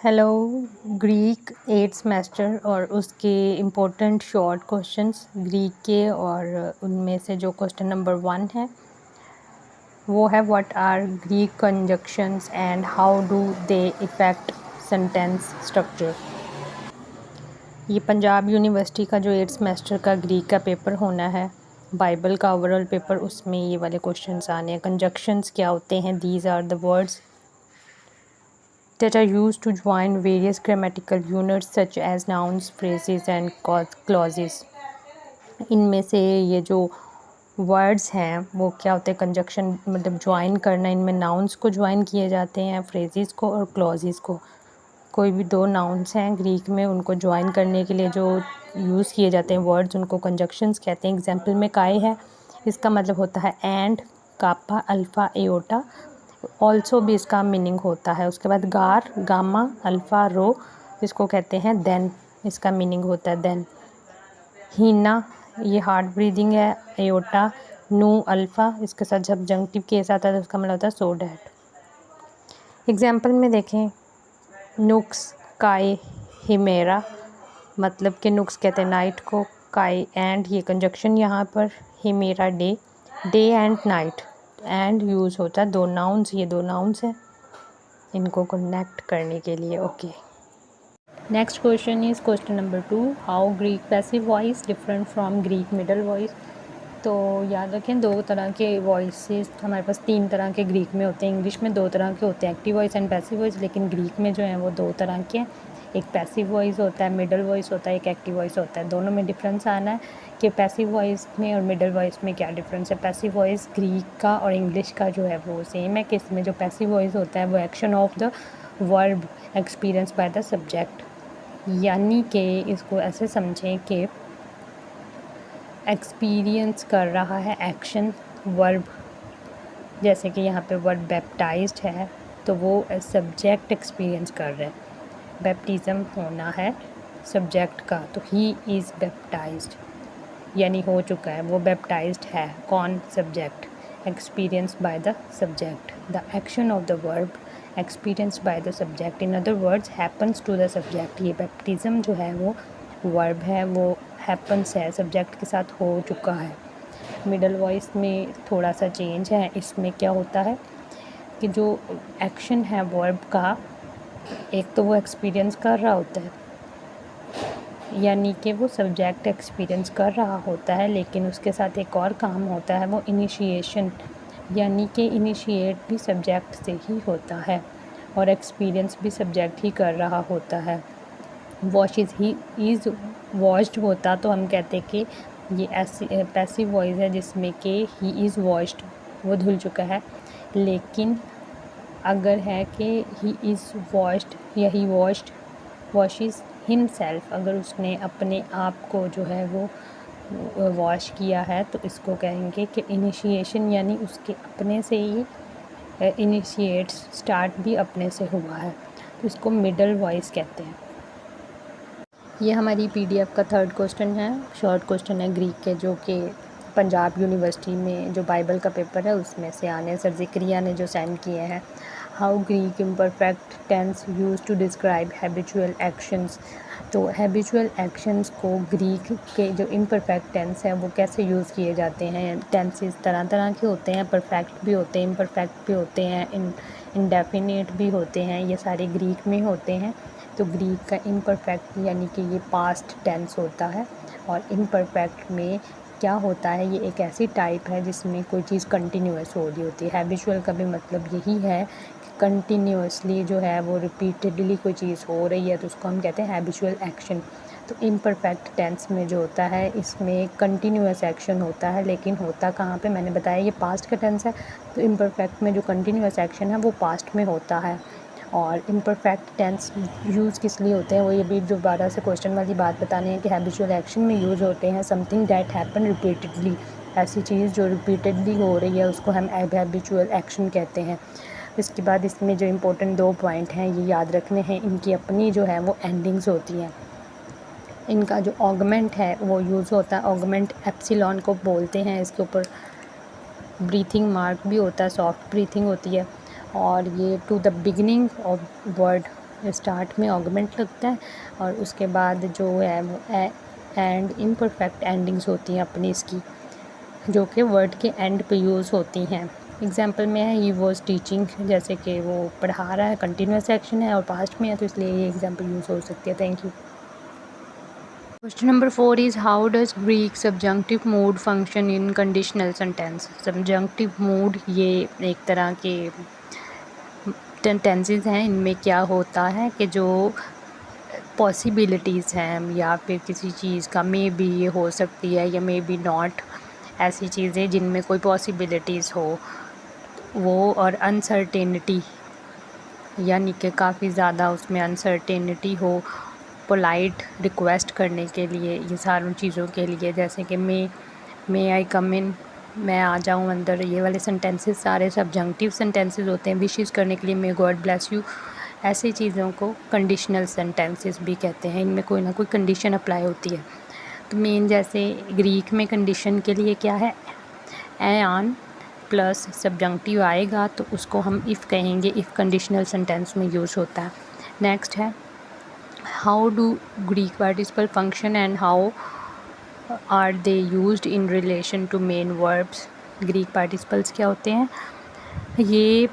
Hello. Greek 8th semester और उसके important short questions Greek के, और उनमें से जो क्वेश्चन नंबर 1 है वो है what are Greek conjunctions and how do they effect sentence structure. ये पंजाब यूनिवर्सिटी का जो 8th सेमेस्टर का ग्रीक का पेपर होना है, बाइबल का ओवरऑल पेपर, उसमें ये वाले क्वेश्चंस आने हैं। कंजक्शंस क्या होते हैं? These are the words that are used to join various grammatical units such as nouns, phrases and clauses. इनमें से ये जो वर्ड्स हैं वो क्या होते हैं? कंजक्शन मतलब ज्वाइन करना। इनमें नाउन्स को ज्वाइन किए जाते हैं, फ्रेजेस को और क्लॉजेस को। कोई भी दो नाउन्स हैं ग्रीक में, उनको ज्वाइन करने के लिए जो यूज़ किए जाते हैं वर्ड्स, उनको कंजक्शंस कहते हैं। एग्जाम्पल में काय है, इसका मतलब होता है and, kappa, alpha, iota. Also भी इसका मीनिंग होता है। उसके बाद गार, गामा, अल्फ़ा, रो, इसको कहते हैं देन, इसका मीनिंग होता है देन। हीना, ये हार्ट ब्रीदिंग है। एओटा, नू, अल्फ़ा, इसके साथ जब जंक्टिव केस आता है तो उसका मतलब होता है सो डैट। एग्जाम्पल में देखें, नुक्स, काय, हिमेरा, मतलब कि नुक्स कहते हैं नाइट को, काय एंड, ये कंजक्शन यहाँ पर, हिमेरा day, day and night. And use होता है दो नाउन्स, ये दो नाउन्स हैं इनको कनेक्ट करने के लिए। Okay, next question is question number 2, how Greek passive voice different from Greek middle voice. तो याद रखें, दो तरह के वॉइसेस हमारे पास, तीन तरह के ग्रीक में होते हैं। इंग्लिश में दो तरह के होते हैं, active voice and passive voice, लेकिन ग्रीक में जो है वो दो तरह के हैं। एक पैसिव वॉइस होता है, मिडल वॉइस होता है, एक एक्टिव वॉइस होता है। दोनों में डिफरेंस आना है कि पैसिव वॉइस में और मिडल वॉइस में क्या डिफरेंस है। पैसिव वॉइस ग्रीक का और इंग्लिश का जो है वो सेम है कि इसमें जो पैसिव वॉइस होता है वो action of the verb experience by the subject, यानी कि इसको ऐसे समझें कि एक्सपीरियंस कर रहा है एक्शन वर्ब। जैसे कि यहाँ पे वर्ड बैप्टाइज्ड है तो वो सब्जेक्ट एक्सपीरियंस कर रहा है। बैप्टिज़म होना है सब्जेक्ट का, तो ही इज़ बैप्टाइज्ड, यानी हो चुका है, वो बैप्टाइज्ड है। कौन? Subject. Experience by the subject, the action of the verb experience by the subject, in other words happens to the subject. ये बैप्टिज़म जो है वो वर्ब है, वो हैपन्स है, सब्जेक्ट के साथ हो चुका है। मिडल वॉइस में थोड़ा सा चेंज है। इसमें क्या होता है कि जो एक्शन है वर्ब का, एक तो वो एक्सपीरियंस कर रहा होता है, यानी कि वो सब्जेक्ट एक्सपीरियंस कर रहा होता है, लेकिन उसके साथ एक और काम होता है, वो इनिशिएशन, यानी कि इनिशिएट भी सब्जेक्ट से ही होता है और एक्सपीरियंस भी सब्जेक्ट ही कर रहा होता है। वॉशेस, ही इज़ वॉश्ड होता तो हम कहते कि ये ऐसी पैसिव वॉइस है जिसमें कि ही इज़ वॉश्ड, वो धुल चुका है। लेकिन अगर है कि ही इज़ वॉश्ड या ही वॉश्ड वॉशेस हिमसेल्फ, अगर उसने अपने आप को जो है वो वॉश किया है, तो इसको कहेंगे कि इनिशिएशन, यानी उसके अपने से ही इनिशिएट, स्टार्ट भी अपने से हुआ है, तो इसको मिडल वॉइस कहते हैं। ये हमारी पीडीएफ का थर्ड क्वेश्चन है, शॉर्ट क्वेश्चन है ग्रीक के, जो कि पंजाब यूनिवर्सिटी में जो बाइबल का पेपर है उसमें से आने, सर ज़िक्रिया ने जो सेंड किए हैं। How Greek imperfect tense use to describe habitual actions. तो हैबिचुअल एक्शंस को ग्रीक के जो इम्परफेक्ट टेंस है वो कैसे यूज़ किए जाते हैं। टेंसेस तरह तरह के होते हैं, परफेक्ट भी होते हैं, इम्परफेक्ट भी होते हैं, इंडेफिनिट भी होते हैं, ये सारे ग्रीक में होते हैं। तो ग्रीक का इम्परफेक्ट यानी कि ये पास्ट टेंस होता है, और इम्परफेक्ट में क्या होता है, ये एक ऐसी टाइप है जिसमें कोई चीज़ कंटिन्यूअस हो रही होती है। हैबिचुअल का भी मतलब यही है कि कंटिन्यूअसली जो है वो रिपीटेडली कोई चीज़ हो रही है, तो उसको हम कहते हैं हैबिचुअल एक्शन। तो इम्परफेक्ट टेंस में जो होता है इसमें कंटिन्यूअस एक्शन होता है, लेकिन होता कहाँ पे, मैंने बताया ये पास्ट का टेंस है, तो इम्परफेक्ट में जो कंटिन्यूअस एक्शन है वो पास्ट में होता है। और इम्परफेक्ट टेंस यूज़ किस लिए होते हैं, वो ये भी दोबारा से क्वेश्चन वाली बात बतानी है कि हैबिचुअल एक्शन में यूज़ होते हैं। समथिंग दैट हैपन रिपीटेडली, ऐसी चीज़ जो रिपीटेडली हो रही है उसको हम हैबिचुअल एक्शन कहते हैं। इसके बाद इसमें जो इम्पोर्टेंट दो पॉइंट हैं ये याद रखने हैं, इनकी अपनी जो है वो एंडिंग्स होती हैं। इनका जो ऑगमेंट है वो यूज़ होता है, ऑगमेंट एप्सिलॉन को बोलते हैं। इसके ऊपर ब्रीथिंग मार्क भी होता है, सॉफ्ट ब्रीथिंग होती है। और ये to the beginning of word start में ऑगमेंट लगता है और उसके बाद जो है वो एंड इम्परफेक्ट एंडिंग्स होती हैं अपनी इसकी, जो कि वर्ड के एंड पे यूज़ होती हैं। एग्जांपल में है ही वॉज टीचिंग, जैसे कि वो पढ़ा रहा है, कंटिन्यूस एक्शन है और पास्ट में है, तो इसलिए ये एग्जांपल यूज़ हो सकती है। Thank you. Question number 4 is how does Greek subjunctive mood function in conditional sentence. Subjunctive mood ये एक तरह के टेंसेस हैं, इनमें क्या होता है कि जो पॉसिबिलिटीज़ हैं या फिर किसी चीज़ का मे बी ये हो सकती है या मे बी नॉट, ऐसी चीज़ें जिनमें कोई पॉसिबिलिटीज़ हो वो, और अनसर्टेनिटी यानी कि काफ़ी ज़्यादा उसमें अनसर्टेनिटी हो, पोलाइट रिक्वेस्ट करने के लिए, ये सारों चीज़ों के लिए, जैसे कि मे आई कम इन, मैं आ जाऊँ अंदर, ये वाले सेंटेंसेस सारे सब्जंक्टिव सेंटेंसेस होते हैं। विशेस करने के लिए मे गॉड ब्लेस यू, ऐसी चीज़ों को कंडीशनल सेंटेंसेस भी कहते हैं। इनमें कोई ना कोई कंडीशन अप्लाई होती है। तो मेन जैसे ग्रीक में कंडीशन के लिए क्या है, एन प्लस सब्जंक्टिव आएगा तो उसको हम इफ़ कहेंगे, इफ़ कंडीशनल सेंटेंस में यूज़ होता है। नेक्स्ट है how do Greek participle function and how are they used in relation to main verbs. Greek participles क्या होते हैं, ये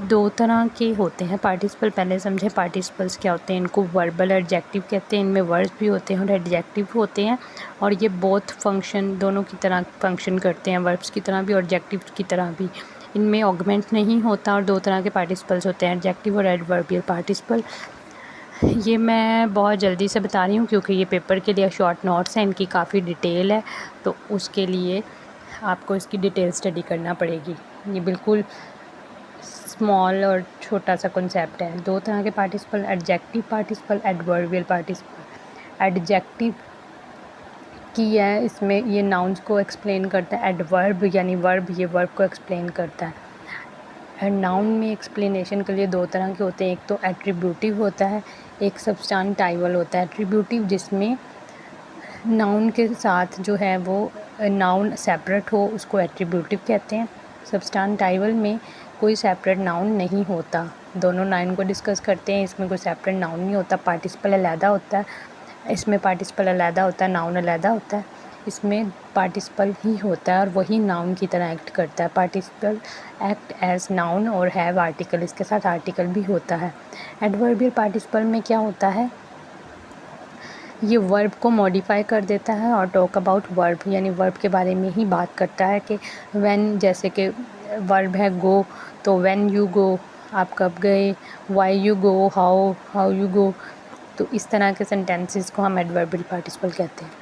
दो तरह के होते हैं पार्टिसिपल। पहले समझे पार्टिसिपल्स क्या होते हैं। इनको वर्बल एडजेक्टिव कहते हैं, इनमें वर्ब्स भी होते हैं और एडजेक्टिव होते हैं, और ये बोथ फंक्शन दोनों की तरह फंक्शन करते हैं, वर्ब्स की तरह भी और एडजेक्टिव की तरह भी। इनमें ऑगमेंट नहीं होता और दो तरह के पार्टिसिपल्स होते हैं, एडजेक्टिव और एडवर्बियल पार्टिसिपल। ये मैं बहुत जल्दी से बता रही हूँ क्योंकि ये पेपर के लिए शॉर्ट नोट्स हैं, इनकी काफ़ी डिटेल है, तो उसके लिए आपको इसकी डिटेल स्टडी करना पड़ेगी। ये बिल्कुल स्मॉल और छोटा सा कॉन्सेप्ट है। दो तरह के participle, adjective participle, adverbial participle. Adjective की है, इसमें ये नाउन्स को एक्सप्लेन करता है। एडवर्ब यानी वर्ब, ये वर्ब को एक्सप्लेन करता है। एंड नाउन में एक्सप्लेनेशन के लिए दो तरह के होते हैं, एक तो एट्रीब्यूटिव होता है, एक सब्सटेंटाइवल होता है। एट्रीब्यूटिव जिसमें नाउन के साथ जो है वो नाउन सेपरेट हो, उसको एट्रीब्यूटिव कहते हैं। सब्सटेंटाइवल में कोई सेपरेट नाउन नहीं होता। दोनों नाउन को डिस्कस करते हैं, इसमें कोई सेपरेट नाउन नहीं होता, पार्टिसिपल अलहदा होता है। इसमें पार्टिसिपल अलहदा होता है, नाउन अलहदा होता है। इसमें पार्टिसिपल ही होता है और वही नाउन की तरह एक्ट करता है। पार्टिसिपल एक्ट एज नाउन और हैव आर्टिकल, इसके साथ आर्टिकल भी होता है। एडवर्बियल पार्टिसिपल में क्या होता है, ये वर्ब को मॉडिफाई कर देता है और टॉक अबाउट वर्ब, यानी वर्ब के बारे में ही बात करता है कि व्हेन, जैसे कि वर्ब है गो, तो व्हेन यू गो, आप कब गए, why you go, how you go. तो इस तरह के सेंटेंसेस को हम एडवर्बियल पार्टिसिपल कहते हैं।